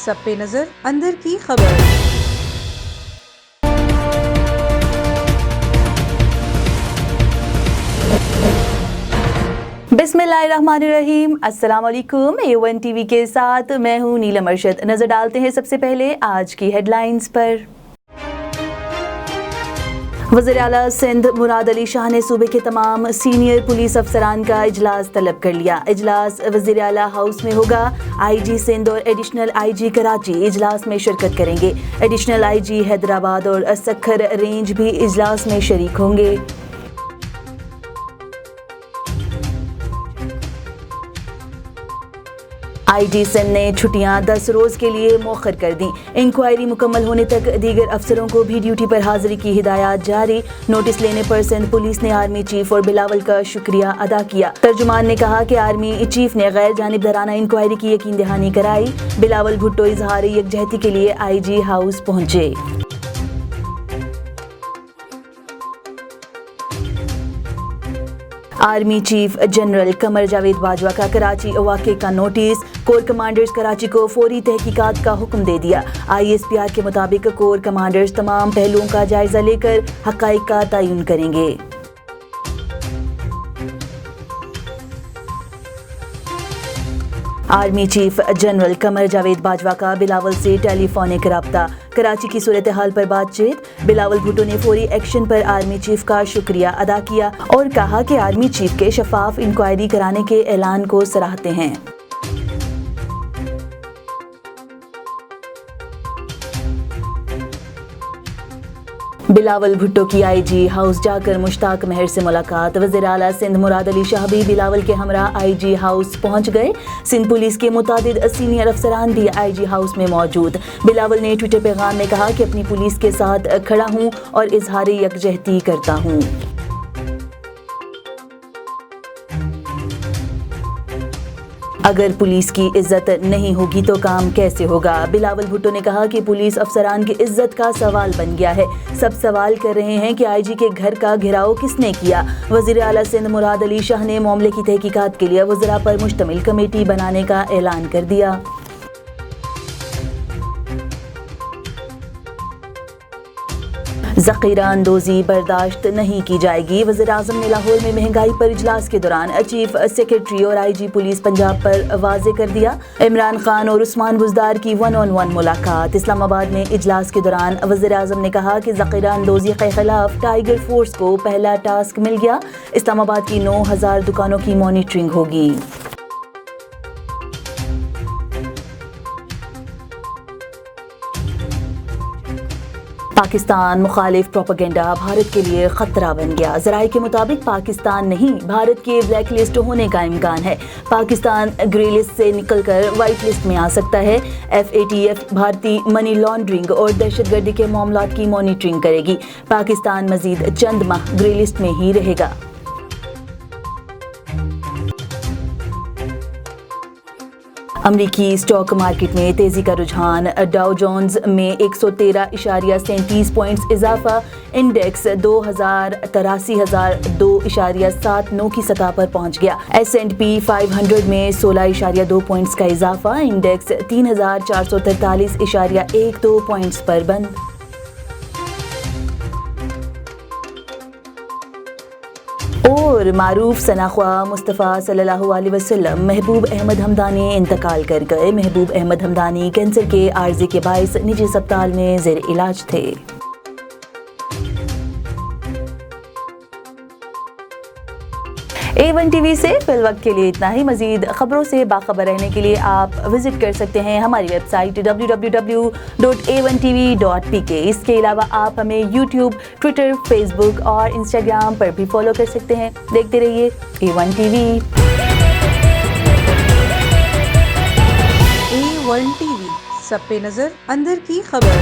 سب پہ نظر اندر کی خبر۔ بسم اللہ الرحمن الرحیم، السلام علیکم۔ A1 ٹی وی کے ساتھ میں ہوں نیلم ارشد۔ نظر ڈالتے ہیں سب سے پہلے آج کی ہیڈ لائنز پر۔ وزیر اعلیٰ سندھ مراد علی شاہ نے صوبے کے تمام سینئر پولیس افسران کا اجلاس طلب کر لیا۔ اجلاس وزیر اعلیٰ ہاؤس میں ہوگا۔ آئی جی سندھ اور ایڈیشنل آئی جی کراچی اجلاس میں شرکت کریں گے۔ ایڈیشنل آئی جی حیدرآباد اور سکھر رینج بھی اجلاس میں شریک ہوں گے۔ آئی جی سندھ نے چھٹیاں 10 روز کے لیے مؤخر کر دیں۔ انکوائری مکمل ہونے تک دیگر افسروں کو بھی ڈیوٹی پر حاضری کی ہدایات جاری۔ نوٹس لینے پر سندھ پولیس نے آرمی چیف اور بلاول کا شکریہ ادا کیا۔ ترجمان نے کہا کہ آرمی چیف نے غیر جانبدارانہ انکوائری کی یقین دہانی کرائی۔ بلاول بھٹو اظہار یکجہتی کے لیے آئی جی ہاؤس پہنچے۔ Army chief general Qamar Javed Bajwa کا کراچی واقعے کا نوٹس۔ کور کمانڈرز کراچی کو فوری تحقیقات کا حکم دے دیا۔ آئی ایس پی آر کے مطابق کور کمانڈرز تمام پہلوؤں کا جائزہ لے کر حقائق کا تعین کریں گے۔ Army chief general Qamar Javed Bajwa کا بلاول سے ٹیلی فونک رابطہ۔ کراچی کی صورتحال پر بات چیت۔ بلاول بھٹو نے فوری ایکشن پر آرمی چیف کا شکریہ ادا کیا اور کہا کہ آرمی چیف کے شفاف انکوائری کرانے کے اعلان کو سراہتے ہیں۔ بلاول بھٹو کی آئی جی ہاؤس جا کر مشتاق مہر سے ملاقات۔ وزیر اعلیٰ سندھ مراد علی شاہ بھی بلاول کے ہمراہ آئی جی ہاؤس پہنچ گئے۔ سندھ پولیس کے متعدد سینئر افسران بھی آئی جی ہاؤس میں موجود۔ بلاول نے ٹویٹر پیغام میں کہا کہ اپنی پولیس کے ساتھ کھڑا ہوں اور اظہار یکجہتی کرتا ہوں۔ اگر پولیس کی عزت نہیں ہوگی تو کام کیسے ہوگا؟ بلاول بھٹو نے کہا کہ پولیس افسران کی عزت کا سوال بن گیا ہے۔ سب سوال کر رہے ہیں کہ آئی جی کے گھر کا گھیراؤ کس نے کیا؟ وزیر اعلیٰ سندھ مراد علی شاہ نے معاملے کی تحقیقات کے لیے وزراء پر مشتمل کمیٹی بنانے کا اعلان کر دیا۔ ذخیرہ اندوزی برداشت نہیں کی جائے گی۔ وزیر اعظم نے لاہور میں مہنگائی پر اجلاس کے دوران چیف سیکرٹری اور آئی جی پولیس پنجاب پر واضح کر دیا۔ عمران خان اور عثمان بزدار کی 1-on-1 ملاقات۔ اسلام آباد میں اجلاس کے دوران وزیر اعظم نے کہا کہ ذخیرہ اندوزی کے خلاف ٹائیگر فورس کو پہلا ٹاسک مل گیا۔ اسلام آباد کی 9000 دکانوں کی مانیٹرنگ ہوگی۔ پاکستان مخالف پروپیگنڈا بھارت کے لیے خطرہ بن گیا۔ ذرائع کے مطابق پاکستان نہیں، بھارت کے بلیک لسٹ ہونے کا امکان ہے۔ پاکستان گرے لسٹ سے نکل کر وائٹ لسٹ میں آ سکتا ہے۔ FATF بھارتی منی لانڈرنگ اور دہشت گردی کے معاملات کی مانیٹرنگ کرے گی۔ پاکستان مزید چند ماہ گرے لسٹ میں ہی رہے گا۔ امریکی اسٹاک مارکیٹ میں تیزی کا رجحان۔ ڈاؤ جونز میں 113.37 پوائنٹس اضافہ۔ انڈیکس 2083,002.79 کی سطح پر پہنچ گیا۔ S&P 500 میں 16.2 پوائنٹس کا اضافہ۔ انڈیکس 3443.12 پوائنٹس پر بند۔ اور معروف ثناخواہ مصطفیٰ صلی اللہ علیہ وسلم محبوب احمد حمدانی انتقال کر گئے۔ محبوب احمد حمدانی کینسر کے عارضے کے باعث نجی ہسپتال میں زیر علاج تھے۔ A1 ٹی وی سے فی الوقت کے لیے اتنا ہی۔ مزید خبروں سے باخبر رہنے کے لیے آپ وزٹ کر سکتے ہیں ہماری ویب سائٹ www.a1tv.pk۔ اس کے علاوہ آپ ہمیں یوٹیوب، ٹویٹر، فیس بک اور انسٹاگرام پر بھی فالو کر سکتے ہیں۔ دیکھتے رہیے A1 T V. A1 T V, سب پہ نظر اندر کی خبر۔